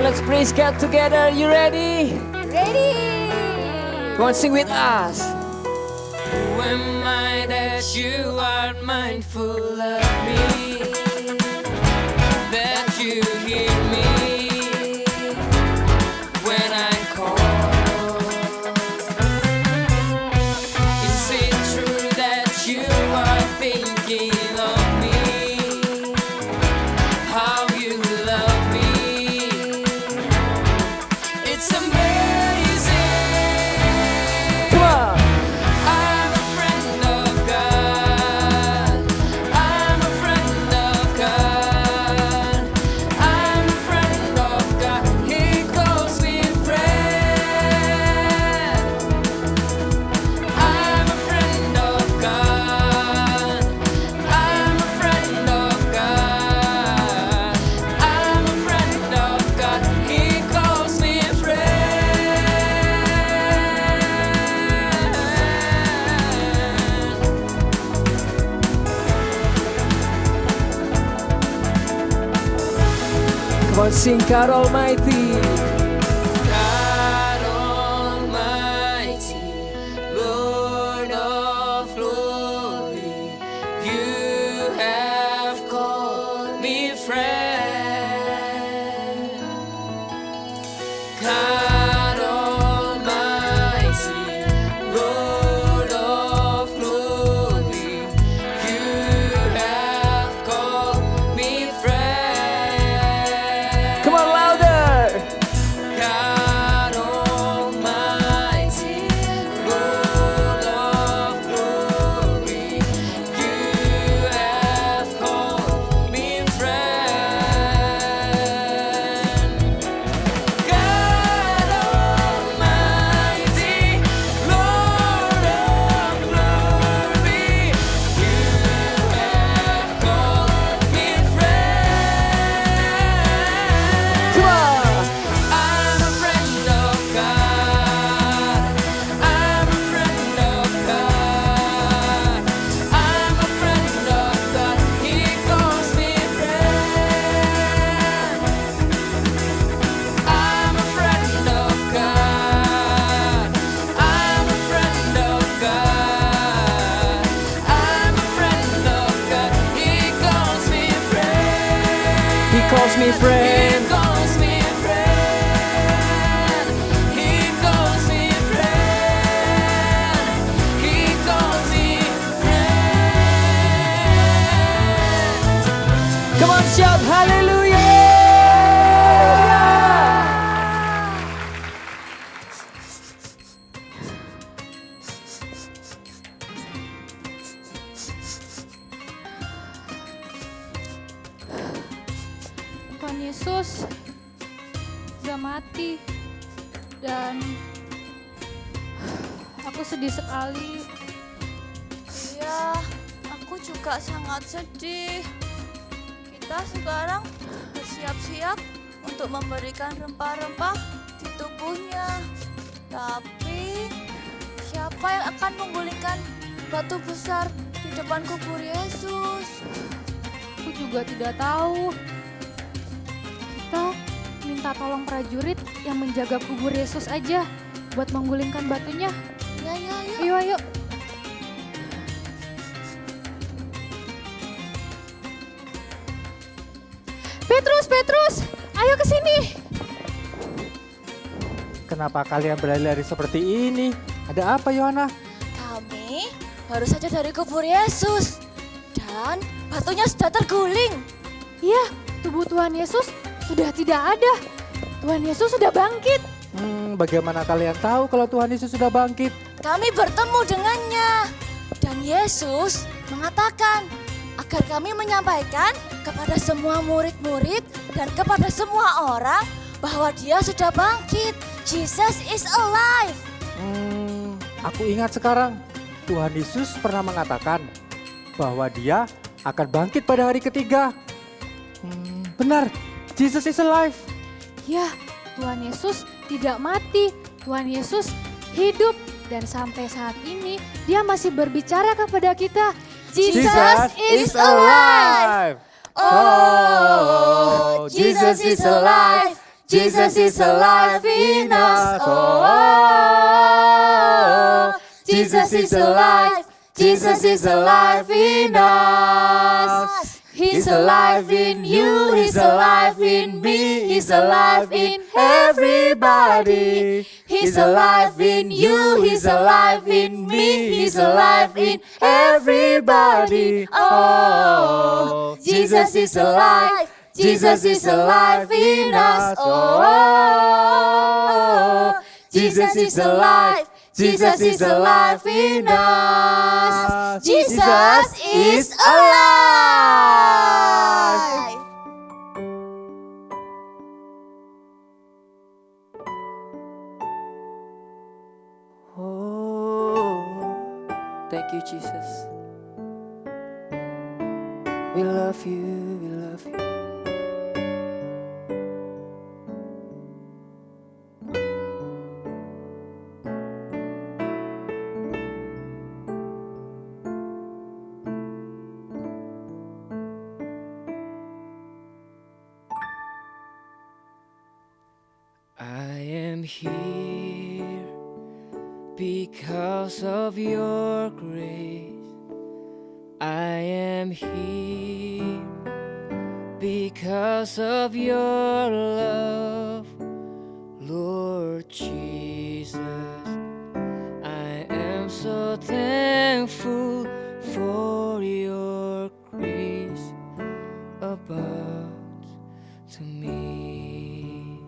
on, let's praise God together. You ready? Ready? Come on, sing with us. Who am I that you are mindful of me? That you hear me when I call. Is it true that you are thinking of me? How you love me? It's amazing. Come on. I'm a friend of God. I'm a friend of God. I'm a friend of God. He calls me friend. I'm a friend of God. I'm a friend of God. I'm a friend of God. He calls me friend. Come on, sing God Almighty. God Almighty, Lord of glory, you have called me friend. God Almighty, Lord of glory, you have called me friend. Come on, louder. God Almighty, Lord of glory, you have called me friend. God Almighty, Lord of glory, you have called me friend. Come on. I'm a friend of God. I'm a friend of God. I'm a friend of God. He calls me friend. I'm a friend of God. I'm a friend of God. I'm a friend of God. He calls me friend. He calls me friend. He calls me friend. He calls me friend. He calls me friend. Come on, shout hallelujah. Tuhan Yesus sudah mati dan aku sedih sekali. Iya, aku juga sangat sedih. Kita sekarang bersiap-siap untuk memberikan rempah-rempah di tubuhnya. Tapi siapa yang akan menggulingkan batu besar di depan kubur Yesus? Aku juga tidak tahu. Kita minta tolong prajurit yang menjaga kubur Yesus aja buat menggulingkan batunya. Ya, ya, ya. Ayo, ayo. Petrus, ayo ke sini. Kenapa kalian berlari-lari seperti ini? Ada apa, Yohana? Kami baru saja dari kubur Yesus dan batunya sudah terguling. Iya, tubuh Tuhan Yesus sudah tidak ada. Tuhan Yesus sudah bangkit. Bagaimana kalian tahu kalau Tuhan Yesus sudah bangkit? Kami bertemu dengannya dan Yesus mengatakan agar kami menyampaikan kepada semua murid-murid dan kepada semua orang bahwa dia sudah bangkit. Jesus is alive. Aku ingat sekarang. Tuhan Yesus pernah mengatakan bahwa dia akan bangkit pada hari ketiga. Benar, Jesus is alive. Ya, Tuhan Yesus tidak mati. Tuhan Yesus hidup dan sampai saat ini dia masih berbicara kepada kita. Jesus is alive. Oh, Jesus is alive. Jesus is alive in us. Jesus is alive. Jesus is alive in us. He's alive in you. He's alive in me. He's alive in everybody. He's alive in you. He's alive in me. He's alive in everybody. Oh, Jesus is alive. Jesus is alive in us. Oh, Jesus is alive. Jesus is alive in us. Jesus is alive. Oh, thank you, Jesus. We love you, we love you. I am here because of your grace. I am here because of your love, Lord Jesus. I am so thankful for your grace about to me.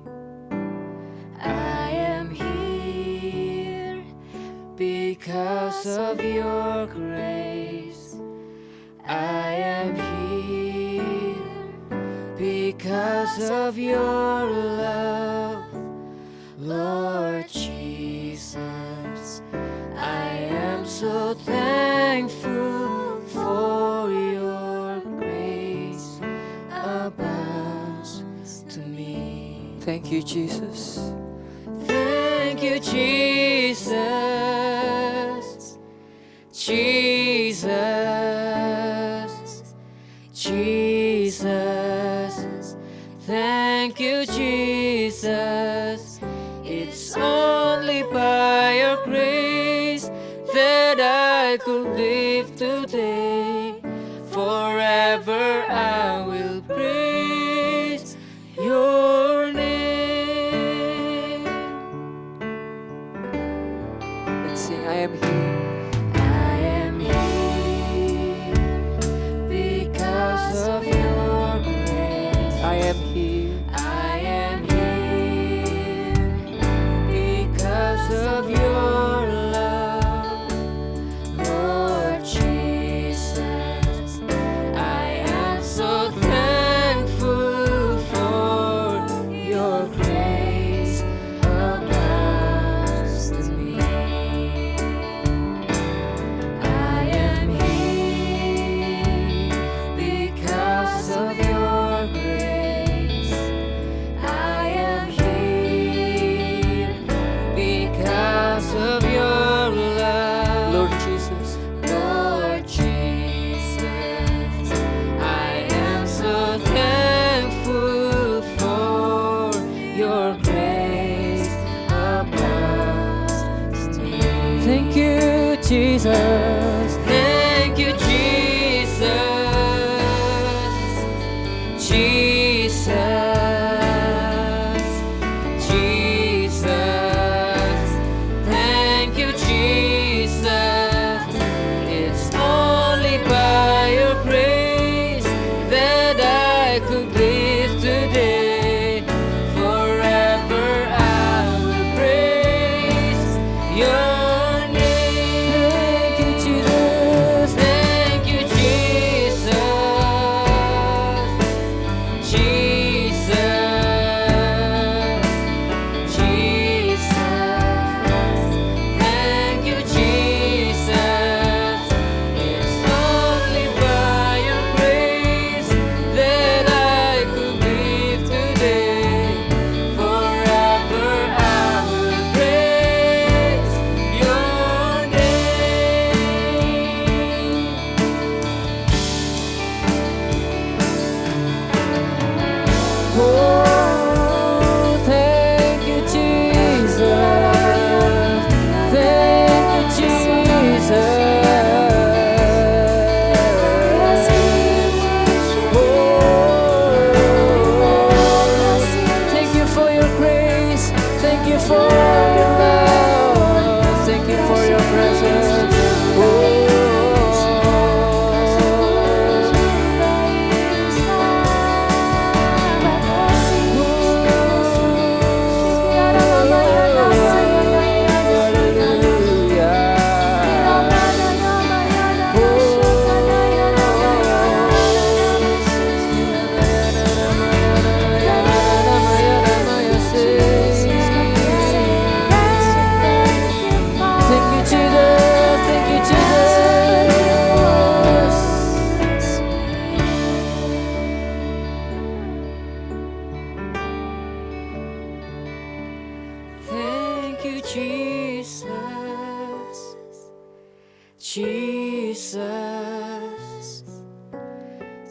I am here because of your grace. I am here because of your love, Lord Jesus. I am so thankful for your grace abounds to me. Thank you, Jesus. Thank you, Jesus. Jesus. Jesus. Thank you, Jesus. It's only by your grace that I could live today. Forever I will praise your name. Let's sing, I am here. I am here because of your grace. I am here. I am here because of your love, Lord Jesus. I am so thankful for your grace abounds to me. I am here because of your grace. I am here because of your love, Lord Jesus. Lord Jesus, I am so thankful for your grace abounds to me. Thank you, Jesus. Thank you, Jesus. Jesus. Jesus. Thank you, Jesus. It's only by your grace that I could live today. Forever I will praise your name. Thank you, Jesus. for your love. Thank you for your presence. Thank you, Jesus. Jesus.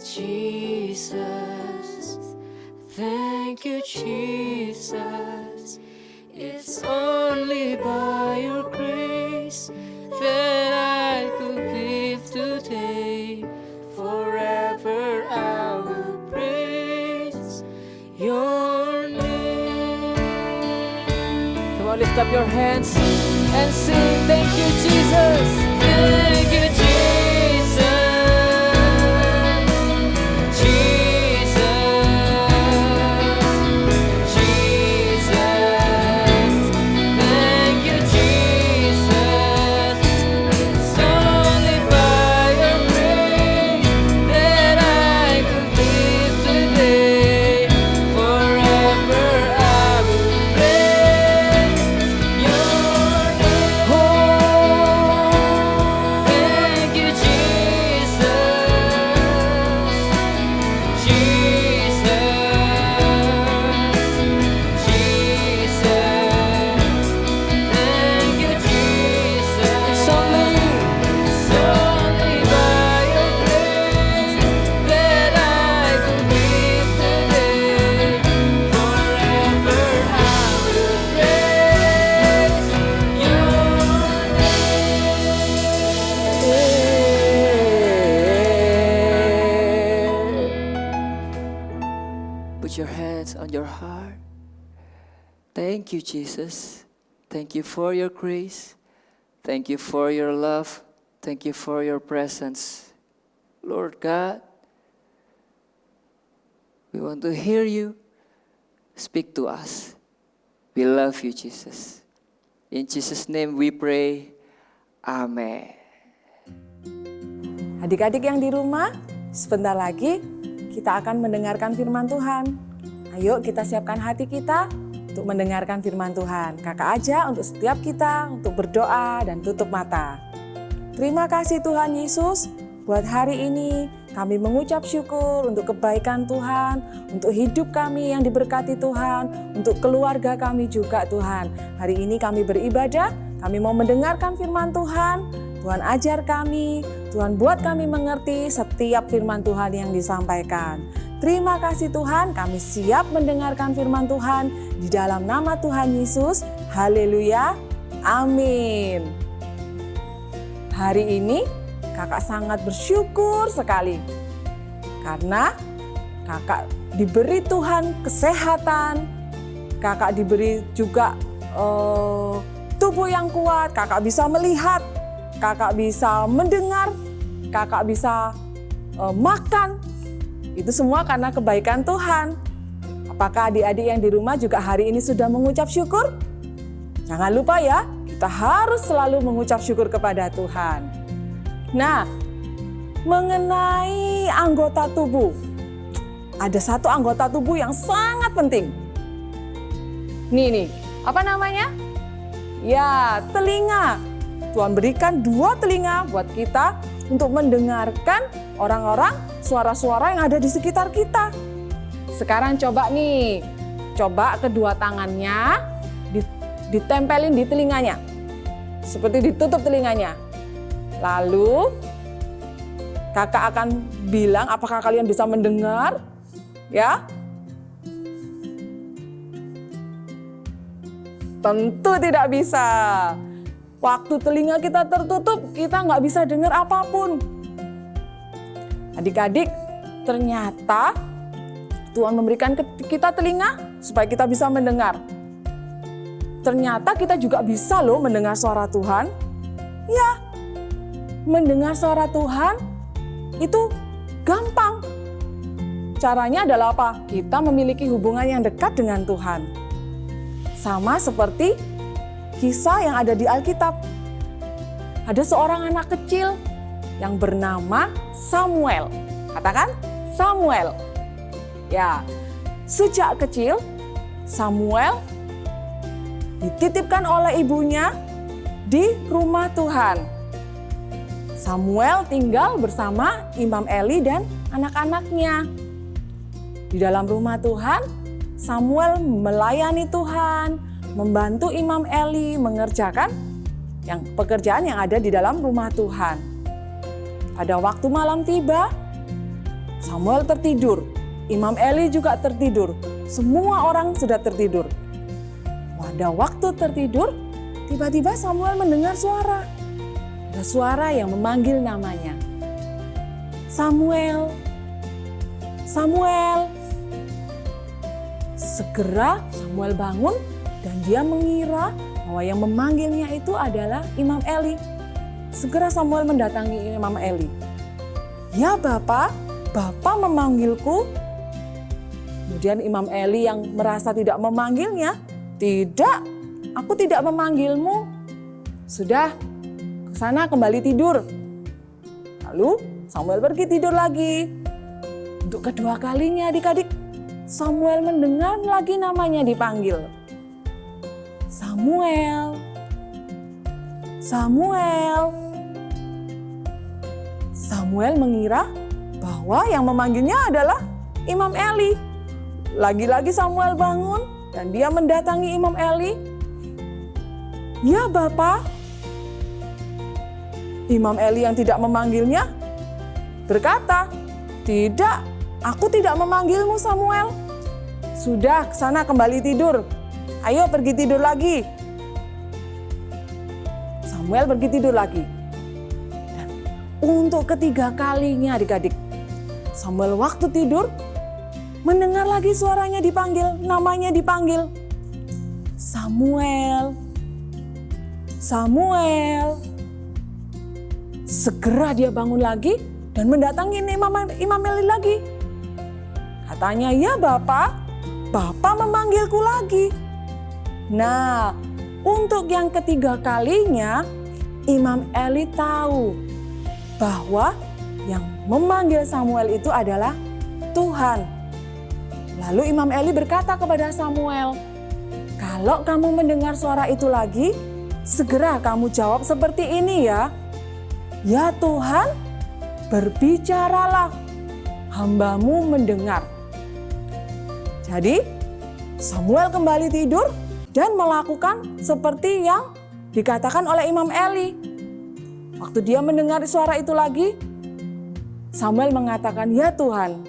Jesus. Thank you, Jesus. It's only by your grace that I could live today. Forever I will praise your name. Come on, lift up your hands and sing. Thank you, Jesus. Thank you, Jesus. Put your hands on your heart. Thank you, Jesus. Thank you for your grace. Thank you for your love. Thank you for your presence. Lord God, we want to hear you. Speak to us. We love you, Jesus. In Jesus' name we pray. Amen. Adik-adik yang di rumah, sebentar lagi kita akan mendengarkan firman Tuhan. Ayo kita siapkan hati kita untuk mendengarkan firman Tuhan. Kakak aja untuk setiap kita untuk berdoa dan tutup mata. Terima kasih Tuhan Yesus, buat hari ini kami mengucap syukur untuk kebaikan Tuhan, untuk hidup kami yang diberkati Tuhan, untuk keluarga kami juga Tuhan. Hari ini kami beribadah, kami mau mendengarkan firman Tuhan. Tuhan ajar kami, Tuhan buat kami mengerti setiap firman Tuhan yang disampaikan. Terima kasih Tuhan, kami siap mendengarkan firman Tuhan di dalam nama Tuhan Yesus. Haleluya, amin. Hari ini kakak sangat bersyukur sekali karena kakak diberi Tuhan kesehatan, kakak diberi juga tubuh yang kuat, kakak bisa melihat, kakak bisa mendengar, kakak bisa makan. Itu semua karena kebaikan Tuhan. Apakah adik-adik yang di rumah juga hari ini sudah mengucap syukur? Jangan lupa ya, kita harus selalu mengucap syukur kepada Tuhan. Nah, mengenai anggota tubuh, ada satu anggota tubuh yang sangat penting. Nih, apa namanya? Ya, telinga. Tuhan berikan 2 telinga buat kita untuk mendengarkan orang-orang, suara-suara yang ada di sekitar kita. Sekarang coba kedua tangannya ditempelin di telinganya. Seperti ditutup telinganya. Lalu kakak akan bilang apakah kalian bisa mendengar? Ya? Tentu tidak bisa. Waktu telinga kita tertutup, kita nggak bisa dengar apapun. Adik-adik, ternyata Tuhan memberikan kita telinga supaya kita bisa mendengar. ternyata kita juga bisa loh mendengar suara Tuhan. Ya, mendengar suara Tuhan itu gampang. Caranya adalah apa? Kita memiliki hubungan yang dekat dengan Tuhan. Sama seperti kisah yang ada di Alkitab. Ada seorang anak kecil yang bernama Samuel. Katakan Samuel. Ya, sejak kecil Samuel dititipkan oleh ibunya di rumah Tuhan. Samuel tinggal bersama Imam Eli dan anak-anaknya. Di dalam rumah Tuhan, Samuel melayani Tuhan, membantu Imam Eli mengerjakan pekerjaan yang ada di dalam rumah Tuhan. Pada waktu malam tiba, Samuel tertidur. Imam Eli juga tertidur. Semua orang sudah tertidur. Pada waktu tertidur, tiba-tiba Samuel mendengar suara. Ada suara yang memanggil namanya. Samuel, Samuel. Segera Samuel bangun dan dia mengira bahwa yang memanggilnya itu adalah Imam Eli. Segera Samuel mendatangi Imam Eli. Ya Bapak, Bapak memanggilku. Kemudian Imam Eli yang merasa tidak memanggilnya, tidak, aku tidak memanggilmu. Sudah, ke sana kembali tidur. Lalu Samuel pergi tidur lagi. Untuk kedua kalinya adik-adik, Samuel mendengar lagi namanya dipanggil. Samuel, Samuel. Samuel mengira bahwa yang memanggilnya adalah Imam Eli. Lagi-lagi Samuel bangun dan dia mendatangi Imam Eli. Ya Bapak. Imam Eli yang tidak memanggilnya berkata, tidak, aku tidak memanggilmu Samuel. Sudah, ke sana kembali tidur. Ayo pergi tidur lagi. Samuel pergi tidur lagi. Dan untuk ketiga kalinya adik-adik, Samuel waktu tidur mendengar lagi suaranya dipanggil, namanya dipanggil. Samuel, Samuel. Segera dia bangun lagi dan mendatangi Imam Eli lagi. Katanya, ya Bapak, Bapak memanggilku lagi. Nah, untuk yang ketiga kalinya, Imam Eli tahu bahwa yang memanggil Samuel itu adalah Tuhan. Lalu Imam Eli berkata kepada Samuel, kalau kamu mendengar suara itu lagi, segera kamu jawab seperti ini ya. Ya Tuhan, berbicaralah, hambamu mendengar. Jadi Samuel kembali tidur dan melakukan seperti yang dikatakan oleh Imam Eli. Waktu dia mendengar suara itu lagi, Samuel mengatakan, ya Tuhan,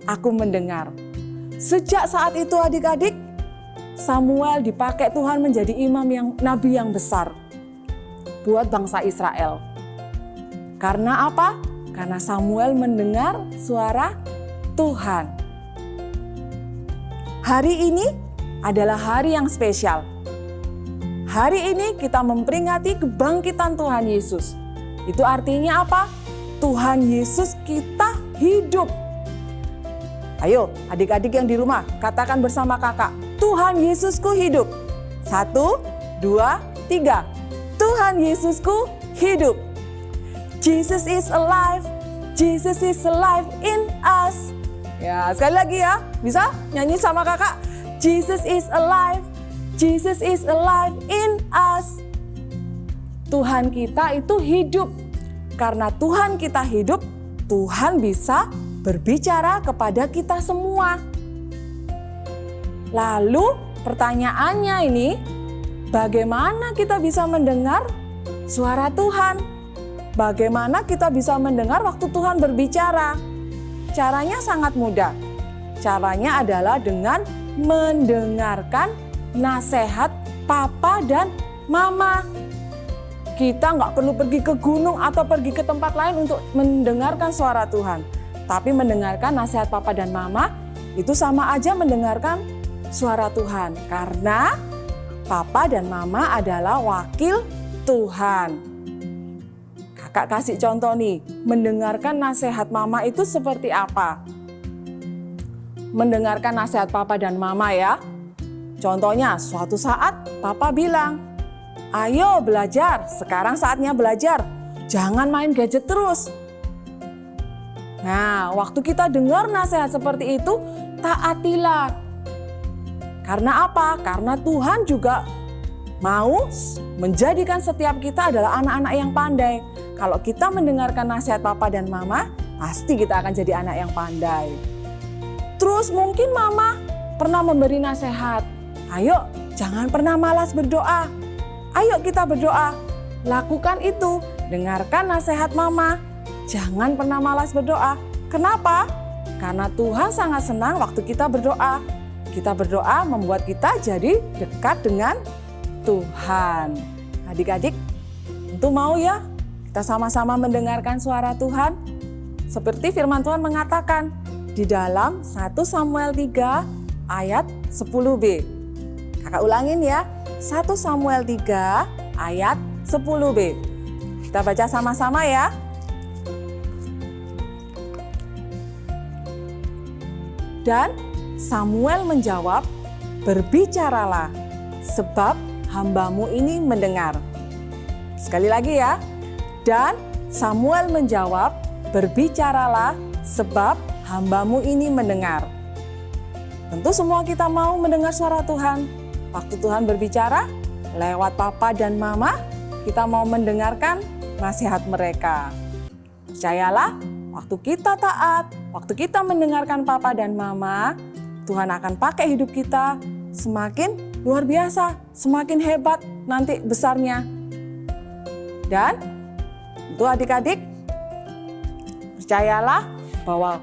aku mendengar. Sejak saat itu adik-adik, Samuel dipakai Tuhan menjadi nabi yang besar buat bangsa Israel. Karena apa? Karena Samuel mendengar suara Tuhan. Hari ini adalah hari yang spesial. Hari ini kita memperingati kebangkitan Tuhan Yesus. Itu artinya apa? Tuhan Yesus kita hidup. Ayo adik-adik yang di rumah, katakan bersama kakak, Tuhan Yesusku hidup. 1, 2, 3. Tuhan Yesusku hidup. Jesus is alive. Jesus is alive in us. Ya, sekali lagi ya. Bisa nyanyi sama kakak? Jesus is alive. Jesus is alive in us. Tuhan kita itu hidup. Karena Tuhan kita hidup, Tuhan bisa berbicara kepada kita semua. Lalu pertanyaannya ini, bagaimana kita bisa mendengar suara Tuhan? Bagaimana kita bisa mendengar waktu Tuhan berbicara? Caranya sangat mudah. Caranya adalah dengan mendengarkan nasihat papa dan mama. Kita nggak perlu pergi ke gunung atau pergi ke tempat lain untuk mendengarkan suara Tuhan. Tapi mendengarkan nasihat papa dan mama itu sama aja mendengarkan suara Tuhan. Karena Papa dan Mama adalah wakil Tuhan. Kakak kasih contoh nih, mendengarkan nasihat Mama itu seperti apa? Mendengarkan nasihat Papa dan Mama ya. Contohnya, suatu saat Papa bilang, "Ayo belajar, sekarang saatnya belajar. Jangan main gadget terus." Nah, waktu kita dengar nasihat seperti itu, taatilah. Karena apa? Karena Tuhan juga mau menjadikan setiap kita adalah anak-anak yang pandai. Kalau kita mendengarkan nasihat Papa dan Mama, pasti kita akan jadi anak yang pandai. Terus mungkin Mama pernah memberi nasihat, "Ayo, jangan pernah malas berdoa. Ayo kita berdoa." Lakukan itu, dengarkan nasihat Mama. Jangan pernah malas berdoa. Kenapa? Karena Tuhan sangat senang waktu kita berdoa. Kita berdoa membuat kita jadi dekat dengan Tuhan. Adik-adik, tentu mau ya kita sama-sama mendengarkan suara Tuhan. Seperti firman Tuhan mengatakan di dalam 1 Samuel 3 ayat 10b. Kakak ulangin ya, 1 Samuel 3 ayat 10b. Kita baca sama-sama ya. Dan Samuel menjawab, "Berbicaralah, sebab hambamu ini mendengar." Sekali lagi ya. Dan Samuel menjawab, "Berbicaralah, sebab hambamu ini mendengar." Tentu semua kita mau mendengar suara Tuhan. Waktu Tuhan berbicara, lewat Papa dan Mama, kita mau mendengarkan nasihat mereka. Percayalah, waktu kita taat, waktu kita mendengarkan Papa dan Mama, Tuhan akan pakai hidup kita semakin luar biasa, semakin hebat nanti besarnya. Dan untuk adik-adik, percayalah bahwa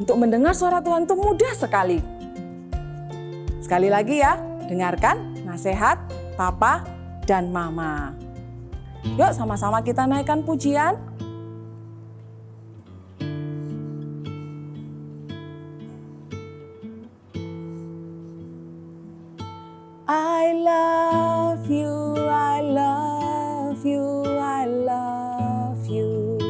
untuk mendengar suara Tuhan itu mudah sekali. Sekali lagi ya, dengarkan nasihat Papa dan Mama. Yuk sama-sama kita naikkan pujian. I love you, I love you, I love you.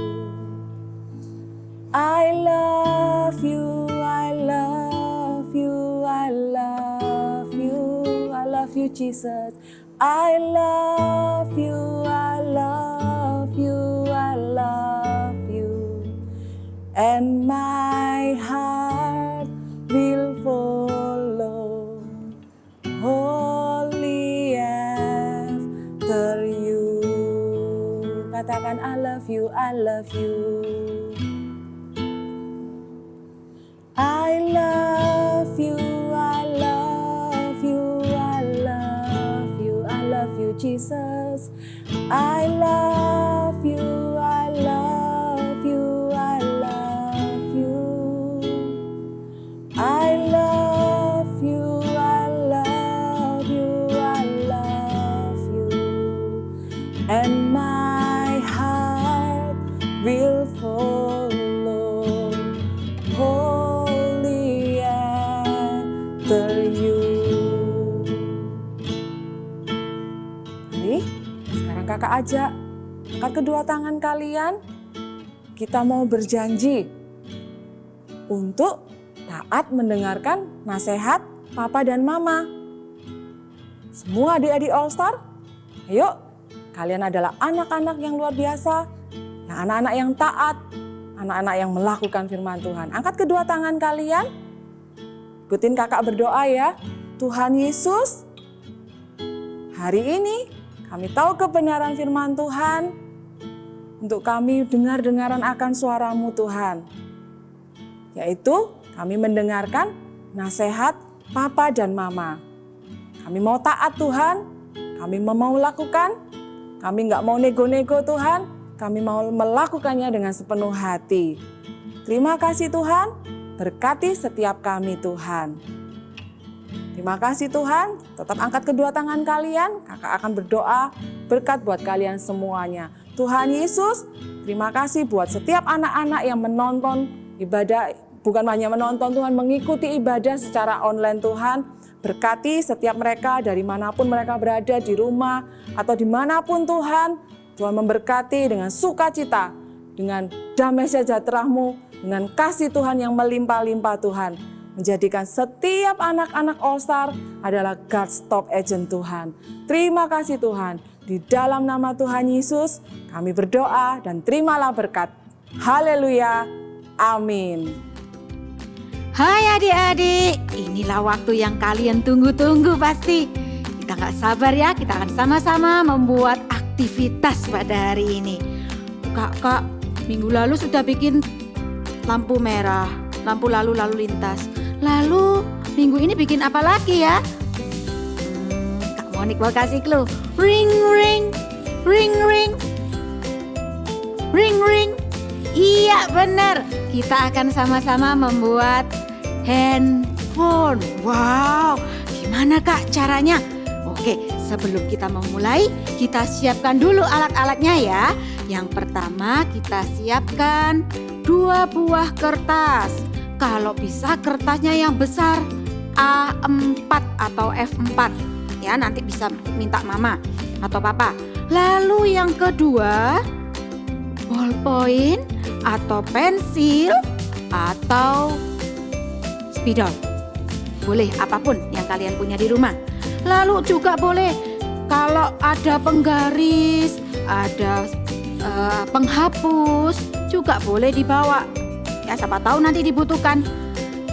I love you, I love you, I love you. I love you, Jesus. I love you, I love you, I love you. And my heart will follow wholly after you. Katakan I love you, I love you. I love you, I love you, I love you, I love you, Jesus. I love you, I love you, I love you. I love you, I love you, I love you. And my heart will follow wholly after you. Nih, sekarang kakak ajak angkat kedua tangan kalian. Kita mau berjanji untuk taat mendengarkan nasihat Papa dan Mama. Semua adik-adik All Star, ayo, kalian adalah anak-anak yang luar biasa, anak-anak yang taat, anak-anak yang melakukan firman Tuhan. Angkat kedua tangan kalian, ikutin kakak berdoa ya. Tuhan Yesus, hari ini kami tahu kebenaran firman Tuhan, untuk kami dengar-dengaran akan suara-Mu Tuhan. Yaitu kami mendengarkan nasihat Papa dan Mama. Kami mau taat Tuhan, kami mau lakukan, kami nggak mau nego-nego Tuhan, kami mau melakukannya dengan sepenuh hati. Terima kasih Tuhan, berkati setiap kami Tuhan. Terima kasih Tuhan, tetap angkat kedua tangan kalian, kakak akan berdoa berkat buat kalian semuanya. Tuhan Yesus, terima kasih buat setiap anak-anak yang menonton ibadah bukan hanya menonton, Tuhan mengikuti ibadah secara online. Tuhan berkati setiap mereka dari manapun mereka berada, di rumah atau dimanapun Tuhan. Tuhan memberkati dengan sukacita, dengan damai sejahtera-Mu, dengan kasih Tuhan yang melimpah-limpah Tuhan. Menjadikan setiap anak-anak All Star adalah God's top agent Tuhan. Terima kasih Tuhan. Di dalam nama Tuhan Yesus kami berdoa dan terimalah berkat. Haleluya. Amin. Hai adik-adik, inilah waktu yang kalian tunggu-tunggu pasti. Kita nggak sabar ya, kita akan sama-sama membuat aktivitas pada hari ini. Kak, minggu lalu sudah bikin lampu merah, lampu lalu lintas. Lalu minggu ini bikin apa lagi ya? Kak Monik mau kasih clue. Ring ring, ring ring, ring ring. Iya benar, kita akan sama-sama membuat handphone. Wow, gimana Kak caranya? Oke, sebelum kita memulai, kita siapkan dulu alat-alatnya ya. Yang pertama kita siapkan 2 buah kertas. Kalau bisa kertasnya yang besar, A4 atau F4. Ya, nanti bisa minta mama atau papa. Lalu yang kedua, ballpoint atau pensil atau spidol. Boleh apapun yang kalian punya di rumah. Lalu juga boleh kalau ada penggaris, ada penghapus juga boleh dibawa. Ya siapa tahu nanti dibutuhkan.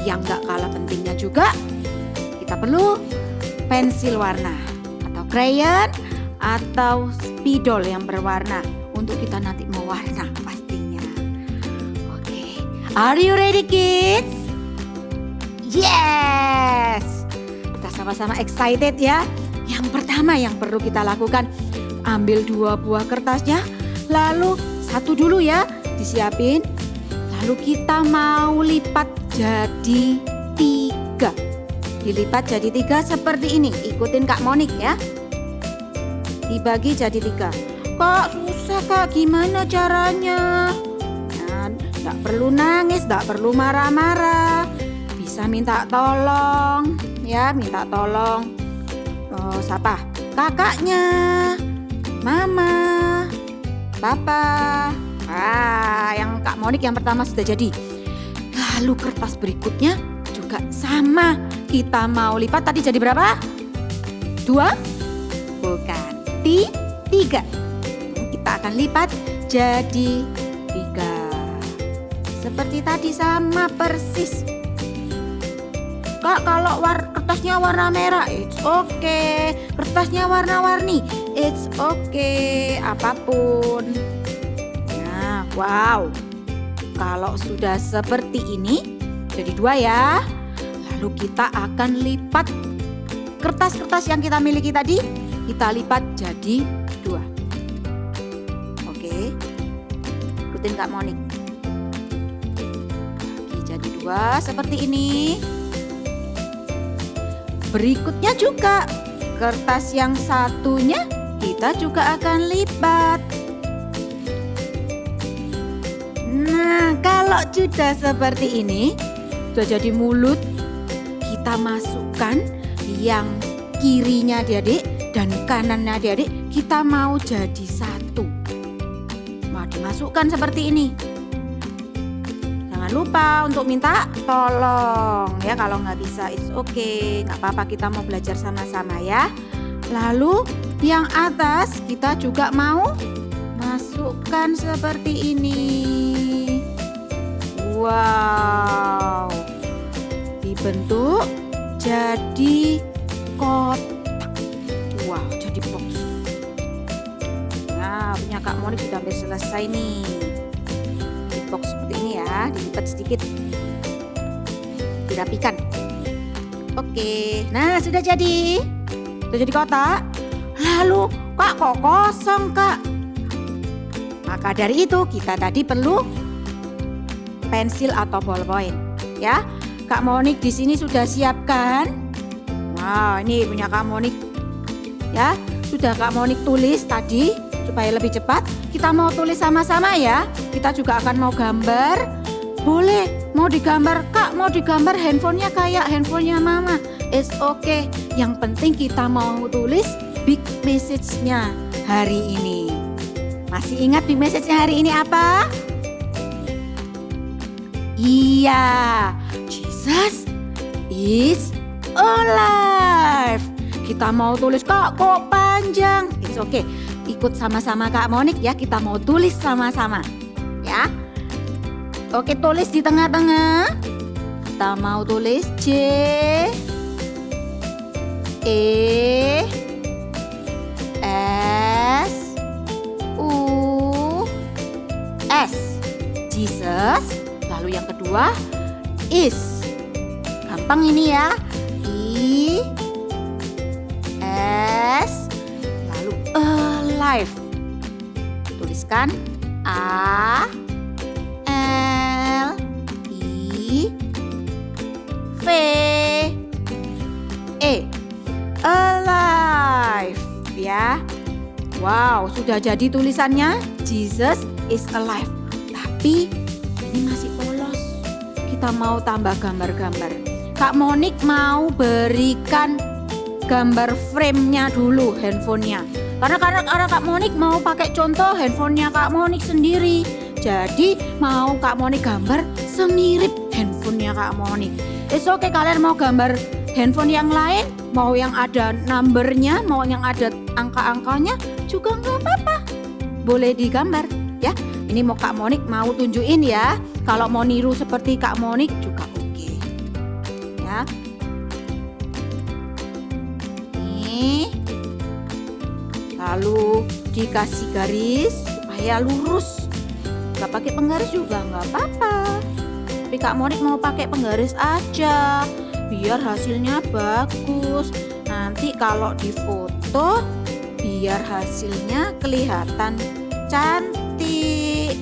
Yang gak kalah pentingnya juga kita perlu pensil warna atau crayon atau spidol yang berwarna untuk kita nanti mewarna pastinya. Oke, are you ready kids? Yes! Kita sama-sama excited ya. Yang pertama yang perlu kita lakukan, ambil 2 buah kertasnya, lalu 1 dulu ya, disiapin. Lalu kita mau lipat jadi 3. Dilipat jadi 3 seperti ini. Ikutin Kak Monik ya. Dibagi jadi 3. Kak susah Kak, gimana caranya? Nah, gak perlu nangis, gak perlu marah-marah. Bisa minta tolong ya, minta tolong. Siapa? Kakaknya, mama, papa. Yang Kak Monik yang pertama sudah jadi. Lalu kertas berikutnya juga sama. Kita mau lipat tadi jadi berapa? 2? Bukan, 3. Kita akan lipat jadi 3. Seperti tadi sama persis. Kak, kalau kertasnya warna merah, it's okay. Kertasnya warna-warni, it's okay. Apapun. Nah, wow. Kalau sudah seperti ini, jadi 2 ya. Lalu kita akan lipat kertas-kertas yang kita miliki tadi, kita lipat jadi 2. Oke, ikutin Kak Monik. Lagi jadi 2 seperti ini. Berikutnya juga kertas yang satunya kita juga akan lipat. Nah, kalau sudah seperti ini, sudah jadi mulut, kita masukkan yang kirinya adik-adik dan kanannya adik-adik, kita mau jadi 1. Mau dimasukkan seperti ini. Jangan lupa untuk minta tolong ya, kalau nggak bisa it's okay, nggak apa-apa, kita mau belajar sama-sama ya. Lalu yang atas kita juga mau masukkan seperti ini. Wow, dibentuk jadi kotak. Wow, jadi box. Nah, punya Kak Monik sudah hampir selesai nih. Di box seperti ini ya, dilipat sedikit, dirapikan. Oke, nah sudah jadi kotak. Lalu Kak, kok kosong Kak? Maka dari itu kita tadi perlu pensil atau ballpoint ya. Kak Monik di sini sudah siapkan. Wow, ini punya Kak Monik ya. Sudah Kak Monik tulis tadi supaya lebih cepat. Kita mau tulis sama-sama ya. Kita juga akan mau gambar Boleh, mau digambar Kak, mau digambar handphonenya kayak handphonenya Mama. It's okay. Yang penting kita mau tulis big message-nya hari ini. Masih ingat big message-nya hari ini apa? Iya, Jesus is alive. Kita mau tulis Kak, kok panjang? It's okay. Ikut sama-sama Kak Monik ya, kita mau tulis sama-sama. Ya. Oke, tulis di tengah-tengah. Kita mau tulis J E S U S. Jesus. Lalu yang kedua is. Gampang ini ya. I S lalu alive. Tuliskan A L I V E. Alive ya. Wow, sudah jadi tulisannya Jesus is alive. Tapi ini masih polos. Kita mau tambah gambar-gambar. Kak Monik mau berikan gambar frame-nya dulu handphonenya. Karena Kak Monik mau pakai contoh handphonenya Kak Monik sendiri. Jadi mau Kak Monik gambar semirip handphonenya Kak Monik. Oke, kalian mau gambar handphone yang lain, mau yang ada numbernya, mau yang ada angka-angkanya juga nggak apa-apa. Boleh digambar ya. Ini mau Kak Monik mau tunjukin ya. Kalau mau niru seperti Kak Monik juga oke. Ya. Nih. Lalu dikasih garis supaya lurus. Gak pakai penggaris juga nggak apa-apa. Tapi Kak Monik mau pakai penggaris aja biar hasilnya bagus. Nanti kalau difoto biar hasilnya kelihatan cantik.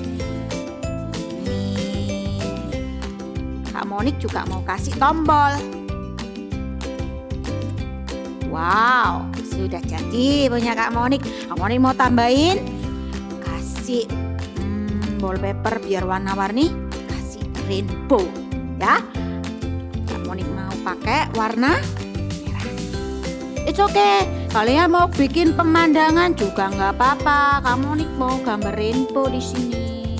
Nih. Kak Monik juga mau kasih tombol. Wow, sudah jadi punya Kak Monik. Kak Monik mau tambahin kasih wallpaper biar warna-warni, kasih rainbow ya. Kak Monik mau pakai warna merah. It's okay. Kalian mau bikin pemandangan juga nggak apa-apa. Kak Monik mau gambar rainbow di sini.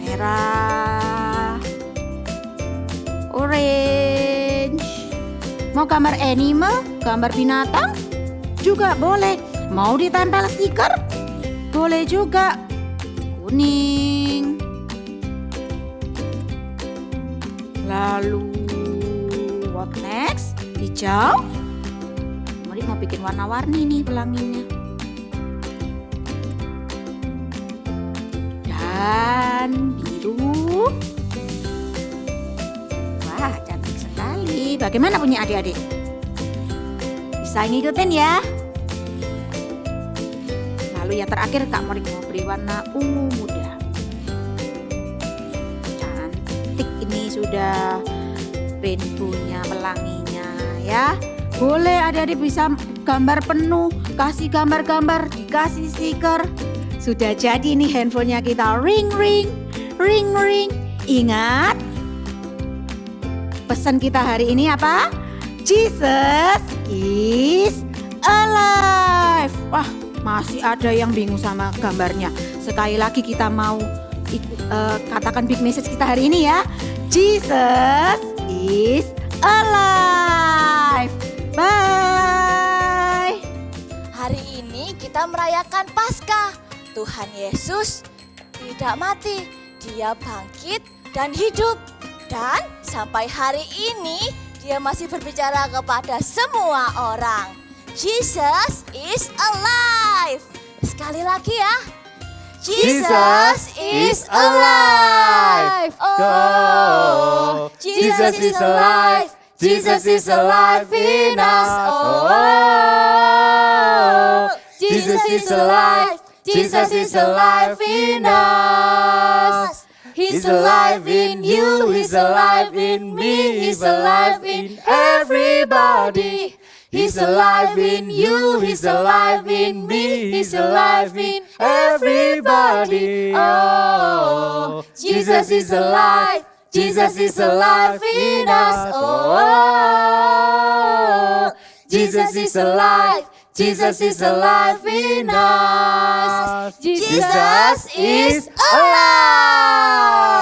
Merah, orange. Mau gambar animal, gambar binatang juga boleh. Mau ditempel stiker, boleh juga. Kuning. Lalu what next? Hijau. Monik mau bikin warna-warni nih pelanginya. Dan biru. Wah, cantik sekali. Bagaimana punya adik-adik? Bisa ngikutin ya. Lalu yang terakhir Kak Monik mau beri warna ungu muda. Cantik ini sudah rainbow-nya, pelanginya ya. Boleh adik-adik bisa gambar penuh, kasih gambar-gambar, dikasih stiker. Sudah jadi nih handphonenya kita. Ring ring, ring ring. Ingat pesan kita hari ini apa? Jesus is alive. Wah, masih ada yang bingung sama gambarnya. Sekali lagi kita mau katakan big message kita hari ini ya. Jesus is alive. Bye. Hari ini kita merayakan Paskah. Tuhan Yesus tidak mati, Dia bangkit dan hidup. Dan sampai hari ini Dia masih berbicara kepada semua orang. Jesus is alive. Sekali lagi ya. Jesus is alive. Oh, Jesus is alive. Jesus is alive in us. Oh, Jesus is alive. Jesus is alive in us. He's alive in you, He's alive in me, He's alive in everybody. He's alive in you, He's alive in me, He's alive in everybody. Oh, Jesus is alive, Jesus is alive in us. Oh, Jesus is alive, Jesus is alive in us. Jesus is alive.